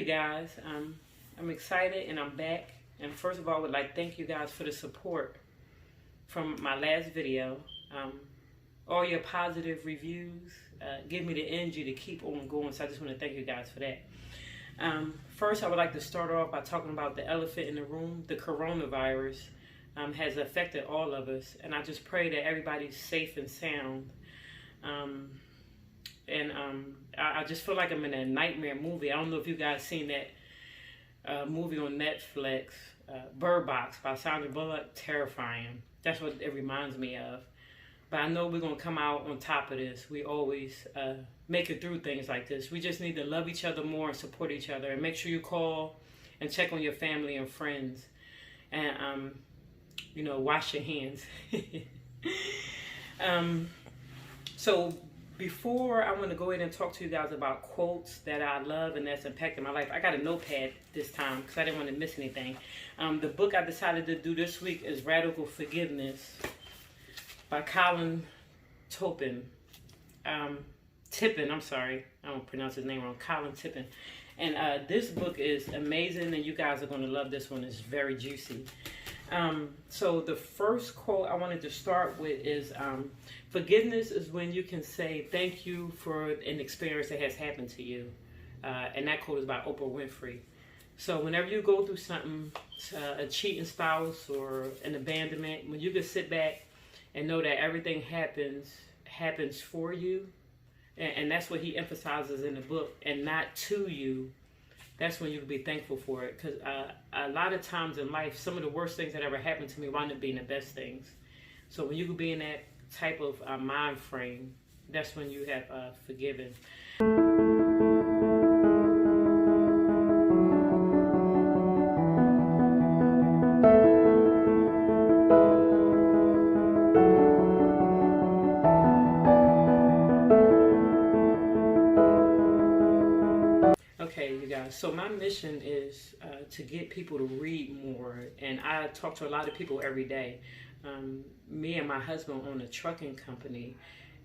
guys. I'm excited and I'm back. And first of all, I would like to thank you guys for the support from my last video. All your positive reviews give me the energy to keep on going. So I just want to thank you guys for that. First, I would like to start off by talking about the elephant in the room. The coronavirus has affected all of us. And I just pray that everybody's safe and sound. I just feel like I'm in a nightmare movie. I don't know if you guys seen that movie on Netflix, Bird Box by Sandra Bullock. Terrifying. That's what it reminds me of. But I know we're going to come out on top of this. We always make it through things like this. We just need to love each other more and support each other. And make sure you call and check on your family and friends. And, wash your hands. So before I want to go ahead and talk to you guys about quotes that I love and that's impacted my life, I got a notepad this time because I didn't want to miss anything. The book I decided to do this week is Radical Forgiveness by Collin Tipping. I'm sorry. I don't pronounce his name wrong. Collin Tipping. And this book is amazing and you guys are going to love this one. It's very juicy. So the first quote I wanted to start with is, forgiveness is when you can say thank you for an experience that has happened to you. And that quote is by Oprah Winfrey. So whenever you go through something, a cheating spouse or an abandonment, when you can sit back and know that everything happens for you. And that's what he emphasizes in the book, and not to you. That's when you can be thankful for it. Because a lot of times in life, some of the worst things that ever happened to me wind up being the best things. So when you can be in that type of mind frame, that's when you have forgiven. Okay, you guys, so my mission is to get people to read more, and I talk to a lot of people every day. Me and my husband own a trucking company,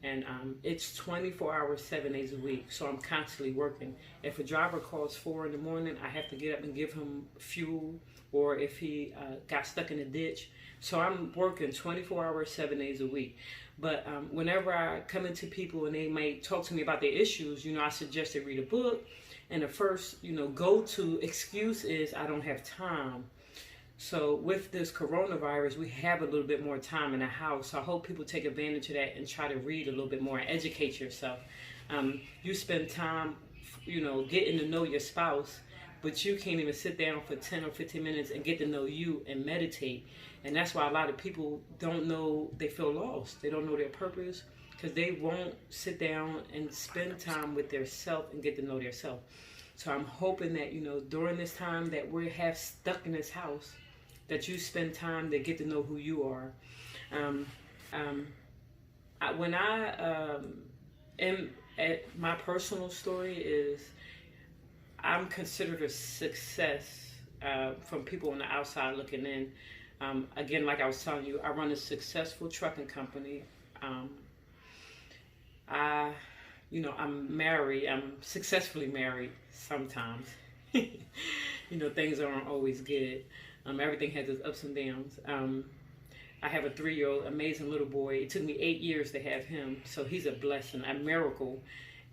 and it's 24 hours, 7 days a week, so I'm constantly working. If a driver calls 4 in the morning, I have to get up and give him fuel, or if he got stuck in a ditch. So I'm working 24 hours, 7 days a week. But whenever I come into people and they may talk to me about their issues, I suggest they read a book. And the first, go-to excuse is I don't have time. So with this coronavirus, we have a little bit more time in the house. So I hope people take advantage of that and try to read a little bit more and educate yourself. You spend time, getting to know your spouse, but you can't even sit down for 10 or 15 minutes and get to know you and meditate. And that's why a lot of people don't know, they feel lost. They don't know their purpose because they won't sit down and spend time with their self and get to know their self. So I'm hoping that, during this time that we have stuck in this house, that you spend time to get to know who you are. When I am at my personal story is, I'm considered a success from people on the outside looking in. Again, like I was telling you, I run a successful trucking company. I'm married. I'm successfully married sometimes. Things aren't always good. Everything has its ups and downs. I have a 3-year-old amazing little boy. It took me 8 years to have him, so he's a blessing, a miracle.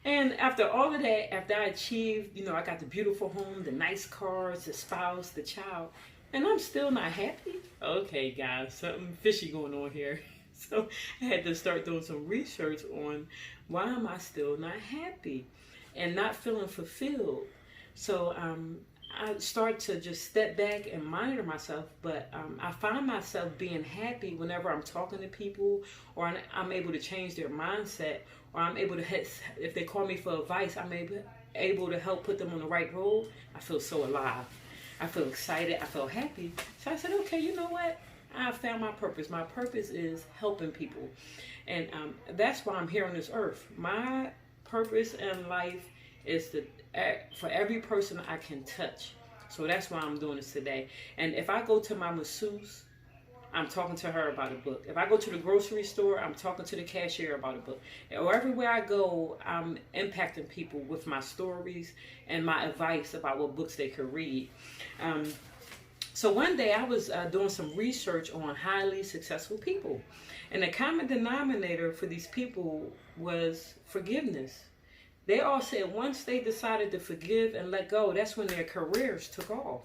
And after all of that, after I achieved, I got the beautiful home, the nice cars, the spouse, the child, and I'm still not happy. Okay, guys, something fishy going on here. So I had to start doing some research on why am I still not happy and not feeling fulfilled. So I start to just step back and monitor myself, but I find myself being happy whenever I'm talking to people, or I'm able to change their mindset, or I'm able to, if they call me for advice, I'm able to help put them on the right road. I feel so alive. I feel excited. I feel happy. So I said, okay, you know what? I found my purpose. My purpose is helping people. And that's why I'm here on this earth. My purpose in life is for every person I can touch. So that's why I'm doing this today. And if I go to my masseuse, I'm talking to her about a book. If I go to the grocery store, I'm talking to the cashier about a book. Or everywhere I go, I'm impacting people with my stories and my advice about what books they could read. So one day I was doing some research on highly successful people. And the common denominator for these people was forgiveness. They all said once they decided to forgive and let go, that's when their careers took off.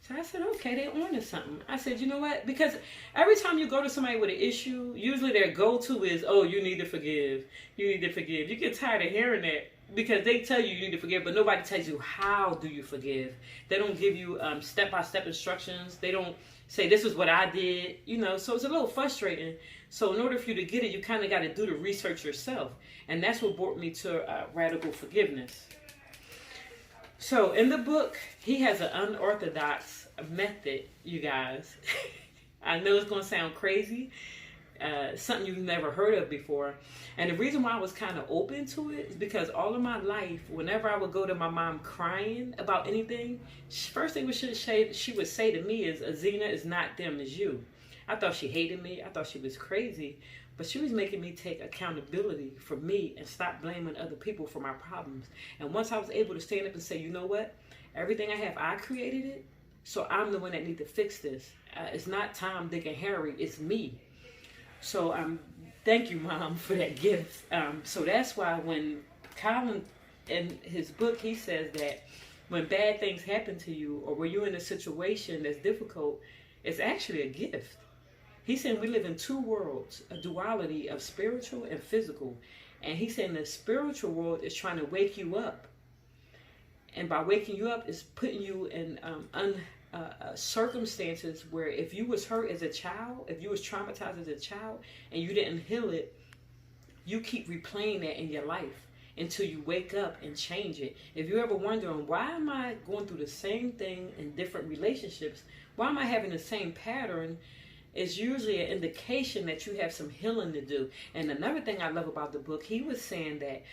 So I said, okay, they're on to something. I said, you know what? Because every time you go to somebody with an issue, usually their go-to is, oh, you need to forgive. You need to forgive. You get tired of hearing that because they tell you need to forgive, but nobody tells you how do you forgive. They don't give you step-by-step instructions. They don't say, this is what I did. So it's a little frustrating. So in order for you to get it, you kind of got to do the research yourself. And that's what brought me to radical forgiveness. So in the book, he has an unorthodox method, you guys. I know it's going to sound crazy. Something you've never heard of before. And the reason why I was kind of open to it is because all of my life, whenever I would go to my mom crying about anything, first thing she would say to me is, Azina is not them, it's you. I thought she hated me. I thought she was crazy. But she was making me take accountability for me and stop blaming other people for my problems. And once I was able to stand up and say, you know what? Everything I have, I created it. So I'm the one that need to fix this. It's not Tom, Dick, and Harry. It's me. So thank you, Mom, for that gift. So that's why when Collin, in his book, he says that when bad things happen to you or when you're in a situation that's difficult, it's actually a gift. He's saying we live in two worlds, a duality of spiritual and physical. And he's saying the spiritual world is trying to wake you up. And by waking you up, is putting you in circumstances where if you was hurt as a child, if you was traumatized as a child, and you didn't heal it, you keep replaying that in your life until you wake up and change it. If you're ever wondering, why am I going through the same thing in different relationships? Why am I having the same pattern? It's usually an indication that you have some healing to do. And another thing I love about the book, he was saying that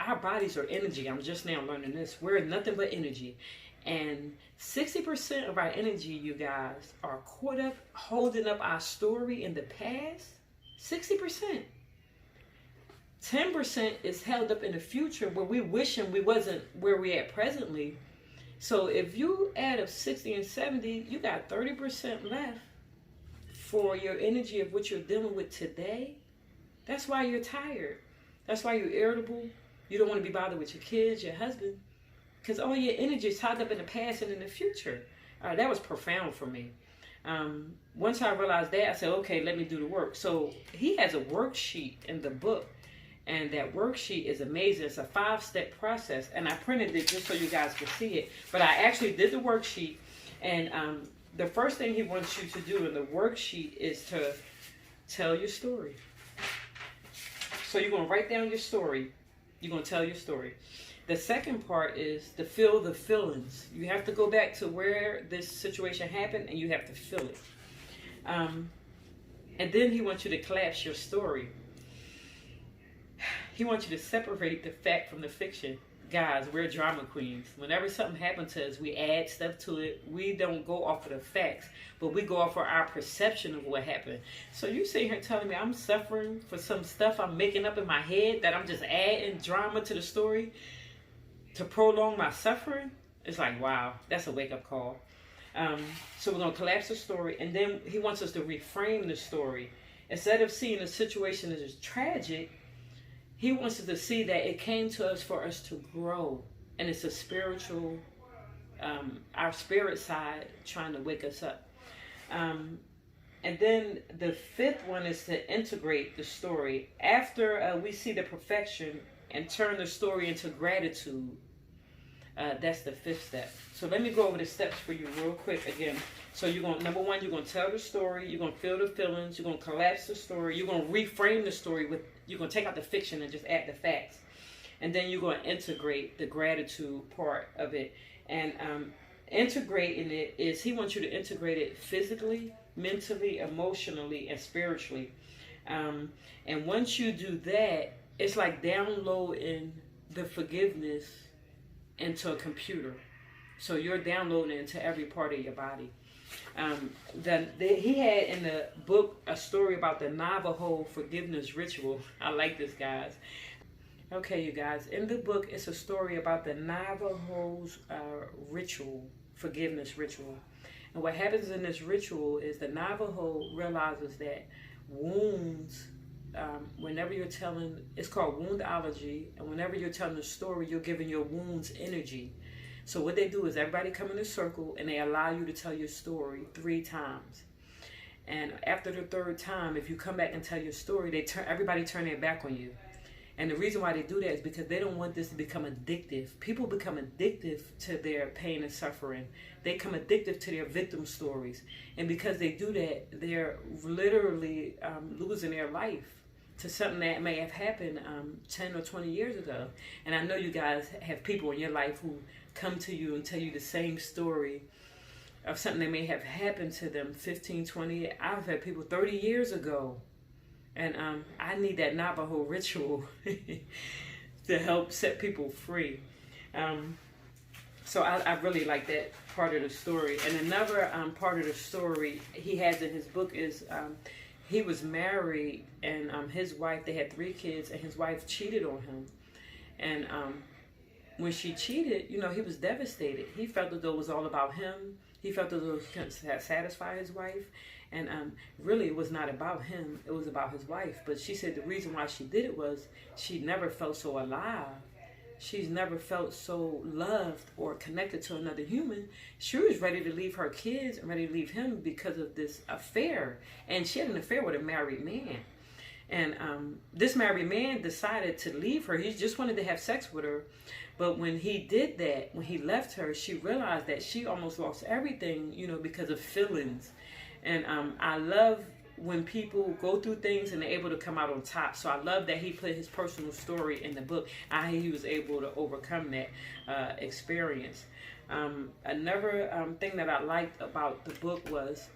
our bodies are energy. I'm just now learning this. We're nothing but energy. And 60% of our energy, you guys, are caught up holding up our story in the past. 60%. 10% is held up in the future where we wishing we wasn't where we at presently. So if you add up 60 and 70, you got 30% left for your energy of what you're dealing with today. That's why you're tired. That's why you're irritable. You don't want to be bothered with your kids, your husband, because all your energy is tied up in the past and in the future. That was profound for me. Once I realized that, I said, okay, let me do the work. So he has a worksheet in the book, and that worksheet is amazing. It's a 5-step process, and I printed it just so you guys could see it. But I actually did the worksheet, and the first thing he wants you to do in the worksheet is to tell your story. So you're going to write down your story. You're going to tell your story. The second part is to feel the feelings. You have to go back to where this situation happened and you have to feel it. And then he wants you to collapse your story. He wants you to separate the fact from the fiction. Guys, we're drama queens. Whenever something happens to us, we add stuff to it. We don't go off of the facts, but we go off of our perception of what happened. So you sitting here telling me I'm suffering for some stuff I'm making up in my head, that I'm just adding drama to the story to prolong my suffering? It's like, wow, that's a wake-up call. So we're going to collapse the story, and then he wants us to reframe the story. Instead of seeing the situation as tragic, he wants us to see that it came to us for us to grow. And it's a spiritual, our spirit side trying to wake us up. And then the fifth one is to integrate the story. After we see the perfection and turn the story into gratitude, that's the fifth step. So let me go over the steps for you real quick again. So you're going, number one, you're going to tell the story. You're going to feel the feelings. You're going to collapse the story. You're going to reframe the story with, you're going to take out the fiction and just add the facts. And then you're going to integrate the gratitude part of it. And integrating it is, he wants you to integrate it physically, mentally, emotionally, and spiritually. And once you do that, it's like downloading the forgiveness into a computer. So you're downloading it into every part of your body. He had in the book a story about the Navajo forgiveness ritual. I like this, guys. Okay, you guys, in the book, it's a story about the Navajo's forgiveness ritual. And what happens in this ritual is the Navajo realizes that wounds, whenever you're telling, it's called woundology, and whenever you're telling a story, you're giving your wounds energy. So what they do is everybody come in a circle and they allow you to tell your story 3 times. And after the 3rd time, if you come back and tell your story, everybody turn their back on you. And the reason why they do that is because they don't want this to become addictive. People become addictive to their pain and suffering. They become addictive to their victim stories. And because they do that, they're literally losing their life to something that may have happened 10 or 20 years ago. And I know you guys have people in your life who come to you and tell you the same story of something that may have happened to them 15, 20. I've had people 30 years ago. And I need that Navajo ritual to help set people free. So I really like that part of the story. And another part of the story he has in his book is he was married, and his wife, they had 3 kids, and his wife cheated on him. And when she cheated, you know, he was devastated. He felt as though it was all about him. He felt as though he couldn't satisfy his wife. And really, it was not about him. It was about his wife. But she said the reason why she did it was she never felt so alive. She's never felt so loved or connected to another human. She was ready to leave her kids and ready to leave him because of this affair. And she had an affair with a married man. And this married man decided to leave her. He just wanted to have sex with her. But when he did that, when he left her, she realized that she almost lost everything, you know, because of feelings. And I love when people go through things and they're able to come out on top. So I love that he put his personal story in the book, how he was able to overcome that experience. Another thing that I liked about the book was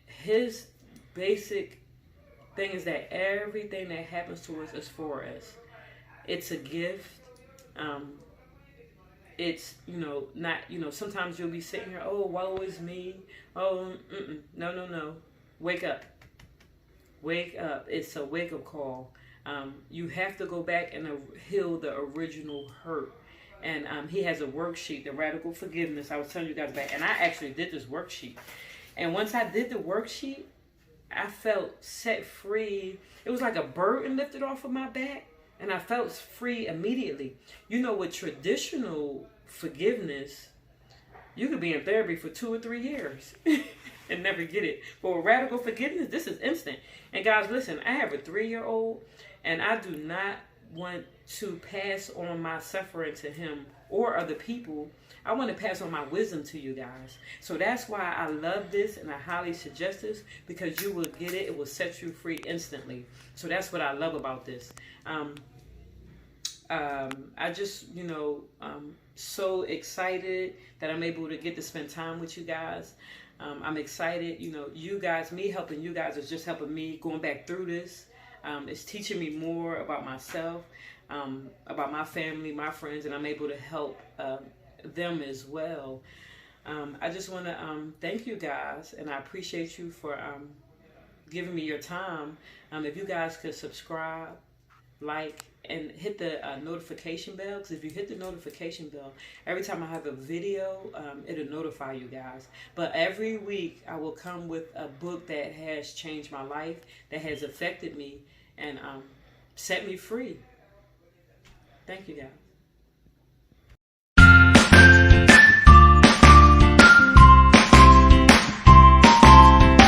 his basic thing is that everything that happens to us is for us. It's a gift. It's, you know, not, you know, sometimes you'll be sitting here, oh, woe is me. Oh, no. Wake up. Wake up. It's a wake-up call. You have to go back and heal the original hurt. And he has a worksheet, the Radical Forgiveness. I was telling you guys about, and I actually did this worksheet. And once I did the worksheet, I felt set free. It was like a burden lifted off of my back. And I felt free immediately. You know, with traditional forgiveness, you could be in therapy for 2 or 3 years and never get it. But with radical forgiveness, this is instant. And guys, listen, I have a 3-year-old, and I do not want to pass on my suffering to him or other people. I want to pass on my wisdom to you guys. So that's why I love this, and I highly suggest this, because you will get it. It will set you free instantly. So that's what I love about this. I just, you know, so excited that I'm able to get to spend time with you guys. I'm excited, you know, you guys, me helping you guys is just helping me going back through this. It's teaching me more about myself, about my family, my friends, and I'm able to help them as well. I just want to thank you guys, and I appreciate you for giving me your time. If you guys could subscribe, like, and hit the notification bell, because if you hit the notification bell, every time I have a video, it'll notify you guys. But every week I will come with a book that has changed my life, that has affected me, and set me free. Thank you, guys.